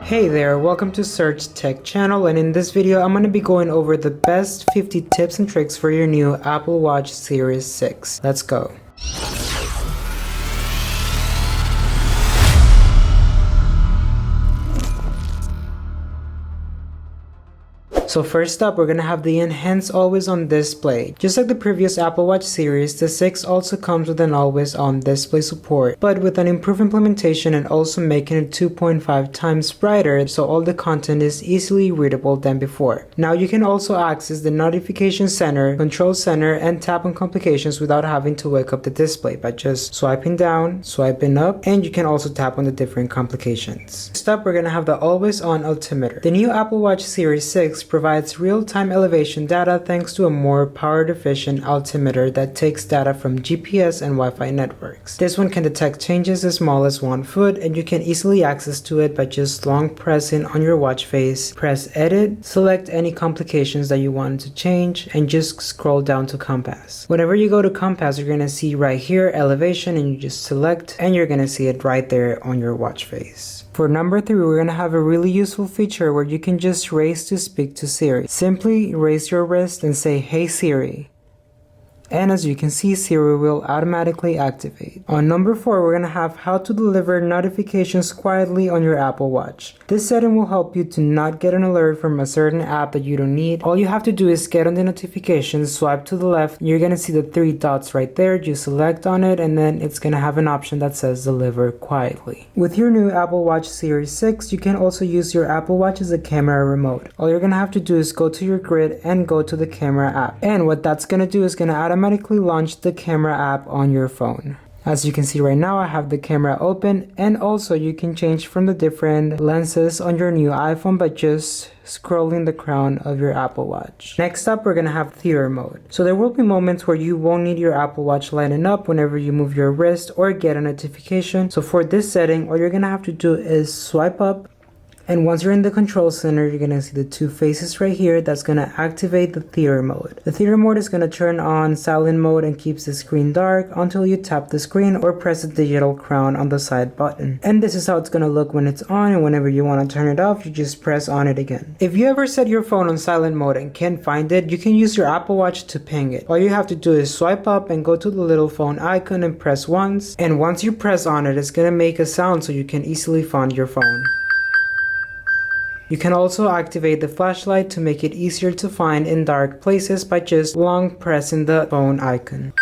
Hey there, welcome to Serg-Tech channel, and in this video I'm going to be going over the best 50 tips and tricks for your new Apple Watch Series 6. Let's go. So first up, we're going to have the Enhance Always On display. Just like the previous Apple Watch series, the 6 also comes with an Always On display support, but with an improved implementation and also making it 2.5 times brighter, so all the content is easily readable than before. Now you can also access the notification center, control center, and tap on complications without having to wake up the display by just swiping down, swiping up, and you can also tap on the different complications. Next up, we're going to have the Always On altimeter. The new Apple Watch Series 6 provides real-time elevation data thanks to a more power-efficient altimeter that takes data from GPS and Wi-Fi networks. This one can detect changes as small as 1 foot, and you can easily access to it by just long pressing on your watch face. Press edit, select any complications that you want to change, and just scroll down to compass. Whenever you go to compass, you're going to see right here elevation, and you just select, and you're going to see it right there on your watch face. For number 3, we're going to have a really useful feature where you can just raise to speak to Siri. Simply raise your wrist and say, "Hey Siri." And as you can see, Siri will automatically activate. On number 4, we're going to have how to deliver notifications quietly on your Apple Watch. This setting will help you to not get an alert from a certain app that you don't need. All you have to do is get on the notifications, swipe to the left, you're going to see the 3 dots right there. Just select on it, and then it's going to have an option that says deliver quietly. With your new Apple Watch Series 6, you can also use your Apple Watch as a camera remote. All you're going to have to do is go to your grid and go to the camera app. And what that's going to do is going to automatically launch the camera app on your phone. As you can see right now, I have the camera open, and also you can change from the different lenses on your new iPhone by just scrolling the crown of your Apple Watch. Next up, we're going to have theater mode. So there will be moments where you won't need your Apple Watch lighting up whenever you move your wrist or get a notification. So for this setting, all you're going to have to do is swipe up. And once you're in the control center, you're going to see the 2 faces right here. That's going to activate the theater mode. The theater mode is going to turn on silent mode and keeps the screen dark until you tap the screen or press the digital crown on the side button. And this is how it's going to look when it's on, and whenever you want to turn it off, you just press on it again. If you ever set your phone on silent mode and can't find it, you can use your Apple Watch to ping it. All you have to do is swipe up and go to the little phone icon and press once. And once you press on it, it's going to make a sound so you can easily find your phone. You can also activate the flashlight to make it easier to find in dark places by just long pressing the phone icon.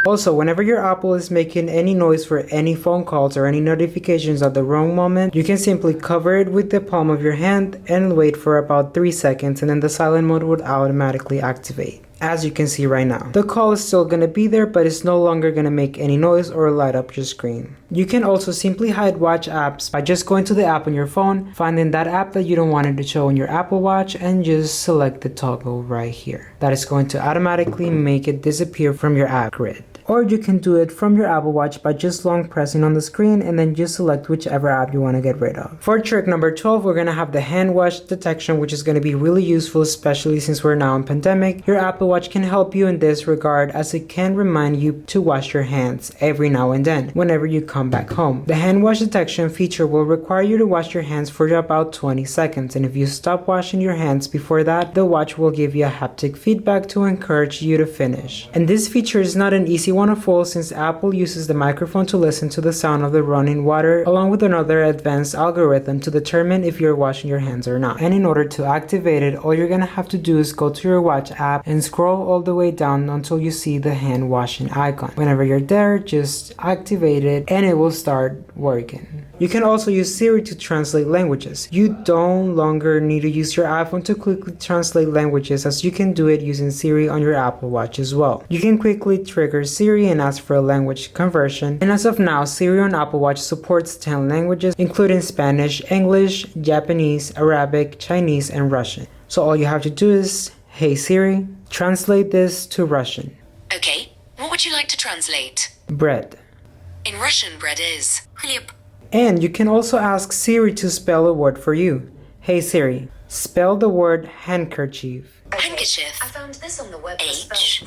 Also, whenever your Apple is making any noise for any phone calls or any notifications at the wrong moment, you can simply cover it with the palm of your hand and wait for about 3 seconds, and then the silent mode would automatically activate. As you can see right now, the call is still going to be there, but it's no longer going to make any noise or light up your screen. You can also simply hide watch apps by just going to the app on your phone, finding that app that you don't want it to show on your Apple Watch, and just select the toggle right here. That is going to automatically make it disappear from your app grid. Or you can do it from your Apple Watch by just long pressing on the screen and then just select whichever app you want to get rid of. For trick number 12, we're going to have the hand wash detection, which is going to be really useful, especially since we're now in pandemic. Your Apple Watch can help you in this regard, as it can remind you to wash your hands every now and then whenever you come back home. The hand wash detection feature will require you to wash your hands for about 20 seconds, and if you stop washing your hands before that, the watch will give you a haptic feedback to encourage you to finish. And this feature is not an easy one to fool, since Apple uses the microphone to listen to the sound of the running water along with another advanced algorithm to determine if you're washing your hands or not. And in order to activate it, all you're gonna have to do is go to your watch app and scroll all the way down until you see the hand washing icon. Whenever you're there, just activate it and it will start working. You can also use Siri to translate languages. You don't longer need to use your iPhone to quickly translate languages, as you can do it using Siri on your Apple Watch as well. You can quickly trigger Siri and ask for a language conversion, and as of now, Siri on Apple Watch supports 10 languages, including Spanish, English, Japanese, Arabic, Chinese, and Russian. So all you have to do is, "Hey Siri, translate this to Russian." Okay, what would you like to translate? Bread. In Russian, bread is хлеб. And you can also ask Siri to spell a word for you. "Hey Siri, spell the word handkerchief." Handkerchief. I found this on the web. HANDWASH.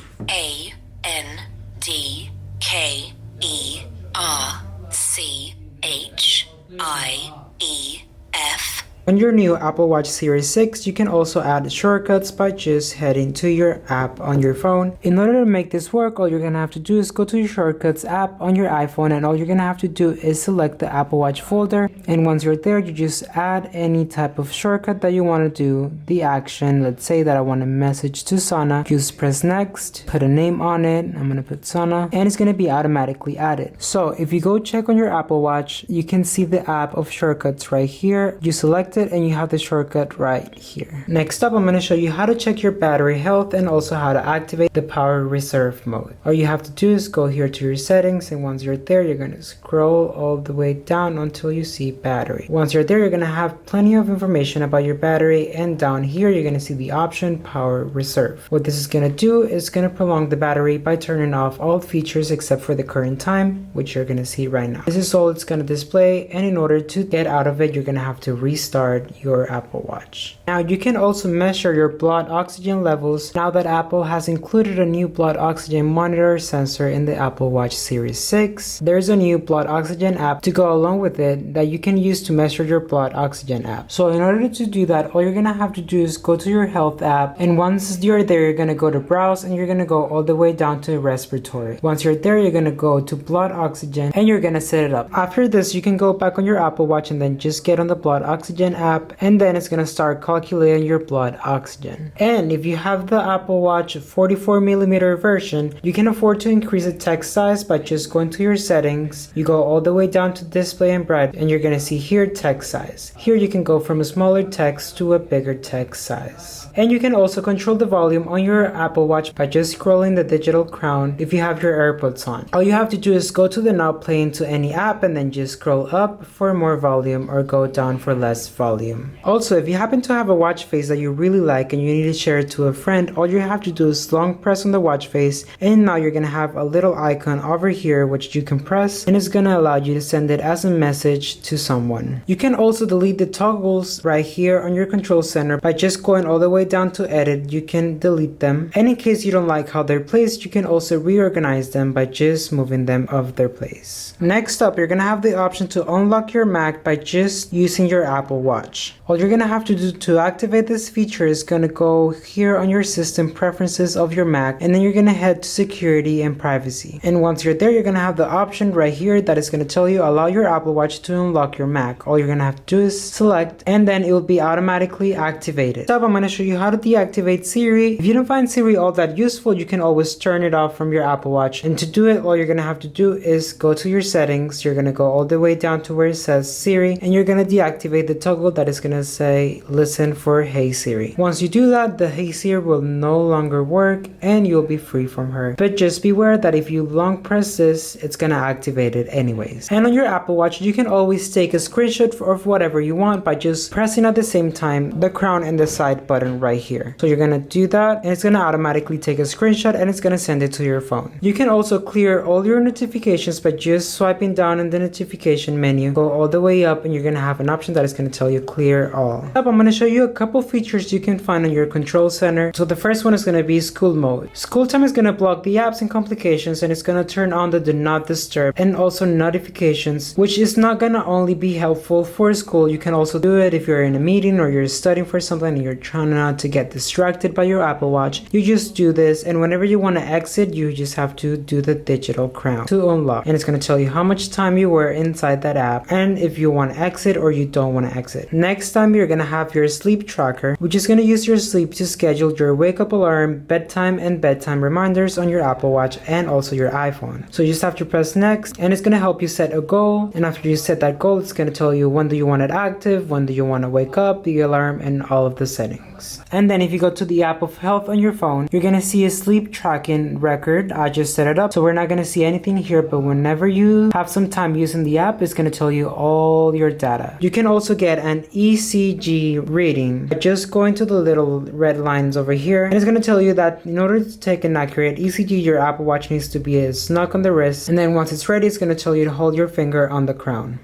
C H I E F. On your new Apple Watch Series 6, you can also add shortcuts by just heading to your app on your phone. In order to make this work, all you're gonna have to do is go to your Shortcuts app on your iPhone, and all you're gonna have to do is select the Apple Watch folder, and once you're there, you just add any type of shortcut that you want to do, the action. Let's say that I want to message to Sana, just press next, put a name on it, I'm gonna put Sana, and it's gonna be automatically added. So if you go check on your Apple Watch, you can see the app of shortcuts right here. You select it and you have the shortcut right here. Next up, I'm going to show you how to check your battery health and also how to activate the power reserve mode. All you have to do is go here to your settings, and once you're there, you're going to scroll all the way down until you see battery. Once you're there, you're going to have plenty of information about your battery, and down here you're going to see the option power reserve. What this is going to do is going to prolong the battery by turning off all features except for the current time, which you're going to see right now. This is all it's going to display, and in order to get out of it, you're going to have to restart your Apple Watch. Now you can also measure your blood oxygen levels now that Apple has included a new blood oxygen monitor sensor in the Apple Watch Series 6. There's a new blood oxygen app to go along with it that you can use to measure your blood oxygen app. So in order to do that, all you're gonna have to do is go to your health app, and once you're there, you're gonna go to browse, and you're gonna go all the way down to respiratory. Once you're there, you're gonna go to blood oxygen, and you're gonna set it up. After this, you can go back on your Apple Watch and then just get on the blood oxygen app, and then it's gonna start calculating your blood oxygen. And if you have the Apple Watch 44mm version, you can afford to increase the text size by just going to your settings. You go all the way down to display and bright, and you're gonna see here text size. Here you can go from a smaller text to a bigger text size. And you can also control the volume on your Apple Watch by just scrolling the digital crown if you have your AirPods on. All you have to do is go to the knob playing to any app, and then just scroll up for more volume or go down for less volume. Also, if you happen to have a watch face that you really like and you need to share it to a friend, all you have to do is long press on the watch face, and now you're gonna have a little icon over here which you can press, and it's gonna allow you to send it as a message to someone. You can also delete the toggles right here on your control center by just going all the way down to edit. You can delete them, and in case you don't like how they're placed, you can also reorganize them by just moving them off their place. Next up, you're gonna have the option to unlock your Mac by just using your Apple Watch. All you're gonna have to do to activate this feature is gonna go here on your system preferences of your Mac, and then you're gonna head to security and privacy. And once you're there, you're gonna have the option right here that is gonna tell you allow your Apple Watch to unlock your Mac. All you're gonna have to do is select, and then it will be automatically activated. So I'm gonna show you how to deactivate Siri. If you don't find Siri all that useful, you can always turn it off from your Apple Watch. And to do it, all you're gonna have to do is go to your settings. You're gonna go all the way down to where it says Siri, and you're gonna deactivate the toggle that is gonna say listen for Hey Siri. Once you do that, the Hey Siri will no longer work and you'll be free from her. But just beware that if you long press this, it's gonna activate it anyways. And on your Apple Watch, you can always take a screenshot of whatever you want by just pressing at the same time the crown and the side button right here. So you're gonna do that, and it's gonna automatically take a screenshot and it's gonna send it to your phone. You can also clear all your notifications by just swiping down in the notification menu. Go all the way up, and you're gonna have an option that is gonna tell you clear all. Up, I'm gonna show you a couple features you can find on your control center. So the first one is gonna be school mode. SCHOOLTIME is gonna block the apps and complications, and it's gonna turn on the do not disturb and also notifications, which is not gonna only be helpful for school. You can also do it if you're in a meeting or you're studying for something and you're trying not to get distracted by your Apple Watch. You just do this, and whenever you want to exit, you just have to do the digital crown to unlock, and it's gonna tell you how much time you were inside that app and if you want to exit or you don't want to exit. Next time, you're gonna have your sleep tracker, which is gonna use your sleep to schedule your wake up alarm, bedtime, and bedtime reminders on your Apple Watch and also your iPhone. So you just have to press next, and it's gonna help you set a goal, and after you set that goal, it's gonna tell you when do you want it active, when do you want to wake up, the alarm, and all of the settings. And then if you go to the app of health on your phone, you're gonna see a sleep tracking record. I just set it up, so we're not gonna see anything here, but whenever you have some time using the app, it's gonna tell you all your data. You can also get an ECG reading by just going to the little red lines over here, and it's gonna tell you that in order to take an accurate ECG, your Apple Watch needs to be snug on the wrist, and then once it's ready, it's gonna tell you to hold your finger on the crown.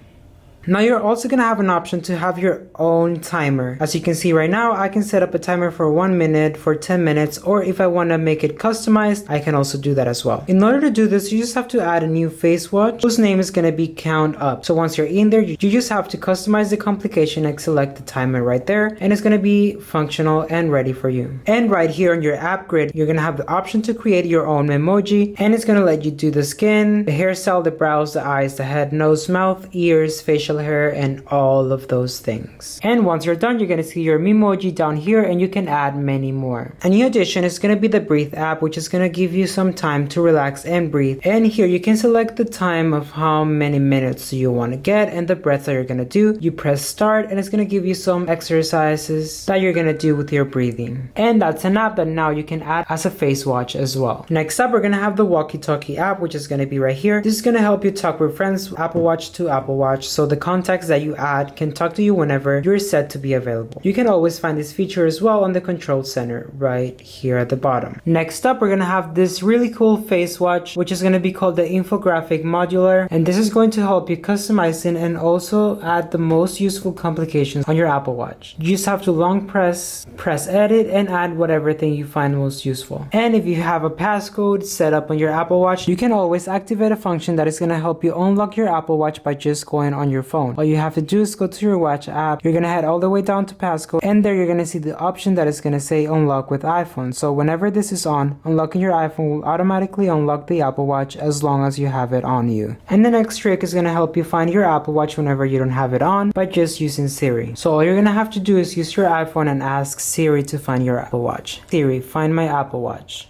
Now you're also going to have an option to have your own timer. As you can see right now, I can set up a timer for 1 minute, for 10 minutes, or if I want to make it customized, I can also do that as well. In order to do this, you just have to add a new face watch whose name is going to be Count Up. So once you're in there, you just have to customize the complication and select the timer right there, and it's going to be functional and ready for you. And right here on your app grid, you're going to have the option to create your own memoji, and it's going to let you do the skin, the hairstyle, the brows, the eyes, the head, nose, mouth, ears, facial hair, and all of those things. And once you're done, you're going to see your memoji down here, and you can add many more. A new addition is going to be the breathe app, which is going to give you some time to relax and breathe. And here you can select the time of how many minutes you want to get and the breath that you're going to do. You press start, and it's going to give you some exercises that you're going to do with your breathing. And that's an app that now you can add as a face watch as well. Next up, we're going to have the walkie-talkie app, which is going to be right here. This is going to help you talk with friends, Apple Watch to Apple Watch, so the contacts that you add can talk to you whenever you're set to be available. You can always find this feature as well on the control center right here at the bottom. Next up, we're going to have this really cool face watch, which is going to be called the INFOGRAPHIC MODULAR, and this is going to help you customize it and also add the most useful complications on your Apple Watch. You just have to long press edit, and add whatever thing you find most useful. And if you have a passcode set up on your Apple Watch, you can always activate a function that is going to help you unlock your Apple Watch by just going on your phone. All you have to do is go to your watch app, you're going to head all the way down to passcode, and there you're going to see the option that is going to say unlock with iPhone. So whenever this is on, unlocking your iPhone will automatically unlock the Apple Watch as long as you have it on you. And the next trick is going to help you find your Apple Watch whenever you don't have it on by just using Siri. So all you're going to have to do is use your iPhone and ask Siri to find your Apple Watch. Siri, find my Apple Watch.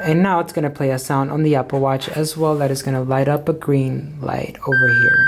And now it's going to play a sound on the Apple Watch as well that is going to light up a green light over here.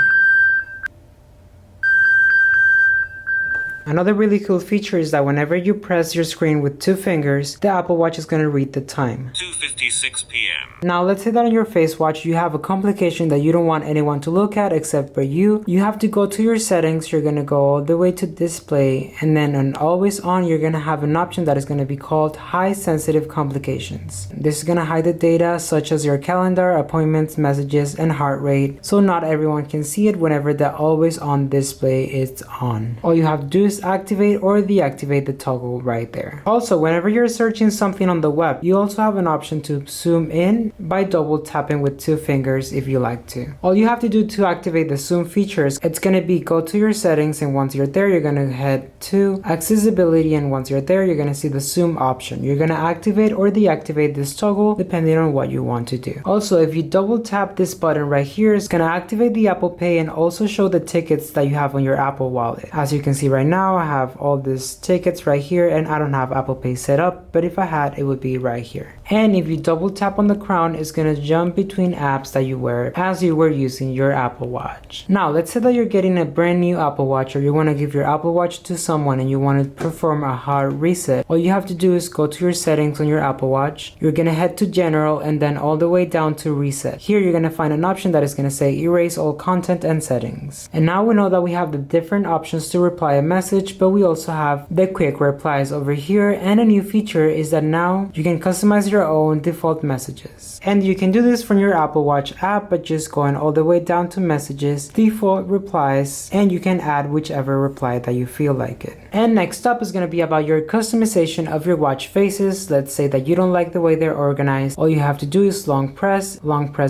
Another really cool feature is that whenever you press your screen with 2 fingers, the Apple Watch is going to read the time. 2:56 p.m. Now let's say that on your face watch you have a complication that you don't want anyone to look at except for you. You have to go to your settings, you're going to go all the way to display, and then on always on you're going to have an option that is going to be called high sensitive complications. This is going to hide the data such as your calendar, appointments, messages, and heart rate, so not everyone can see it whenever the always on display is on. All you have to do is activate or deactivate the toggle right there. Also, whenever you're searching something on the web, you also have an option to zoom in by double tapping with 2 fingers if you like to. All you have to do to activate the zoom features, it's going to be go to your settings, and once you're there, you're going to head to accessibility, and once you're there, you're going to see the zoom option. You're going to activate or deactivate this toggle depending on what you want to do. Also, if you double tap this button right here, it's going to activate the Apple Pay and also show the tickets that you have on your Apple Wallet. As you can see right now, I have all these tickets right here, and I don't have Apple Pay set up, but if I had, it would be right here. And if you double tap on the crown, it's going to jump between apps that you wear as you were using your Apple Watch. Now let's say that you're getting a brand new Apple Watch, or you want to give your Apple Watch to someone and you want to perform a hard reset. All you have to do is go to your settings on your Apple Watch, you're going to head to general, and then all the way down to reset. Here you're going to find an option that is going to say erase all content and settings. And now we know that we have the different options to reply a message, but we also have the quick replies over here, and a new feature is that now you can customize your own default messages. And you can do this from your Apple Watch app by just going all the way down to messages, default replies, and you can add whichever reply that you feel like it. And next up is going to be about your customization of your watch faces. Let's say that you don't like the way they're organized. All you have to do is long press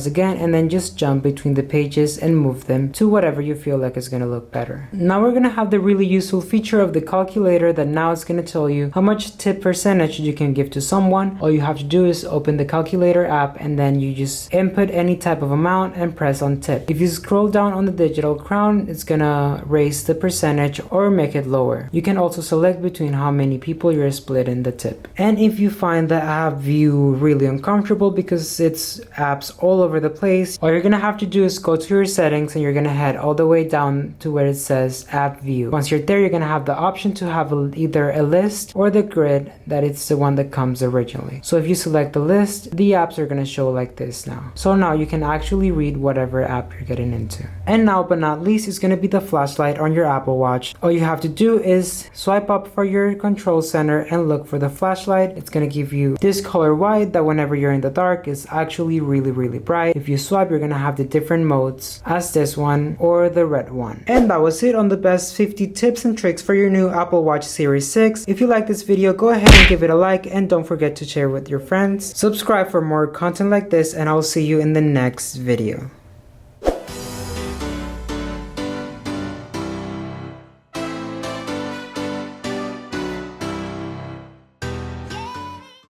again, and then just jump between the pages and move them to whatever you feel like is going to look better. Now we're going to have the really useful feature of the calculator that now it's going to tell you how much tip percentage you can give to someone. All you have to do is open the calculator app, and then you just input any type of amount and press on tip. If you scroll down on the digital crown, it's gonna raise the percentage or make it lower. You can also select between how many people you're splitting the tip. And if you find the app view really uncomfortable because it's apps all over the place, all you're gonna have to do is go to your settings, and you're gonna head all the way down to where it says app view. Once you're there, you're gonna have the option to have either a list or the grid that it's the one that comes originally. So if you select the list, the apps are gonna show like this now. So now you can actually read whatever app you're getting into. And now but not least is gonna be the flashlight on your Apple Watch. All you have to do is swipe up for your control center and look for the flashlight. It's gonna give you this color white that whenever you're in the dark is actually really bright. If you swipe, you're gonna have the different modes as this one or the red one. And that was it on the best 50 tips and tricks for your new Apple Watch Series 6. If you like this video, go ahead and give it a like and don't forget to share with your friends. Subscribe for more content like this and I'll see you in the next video.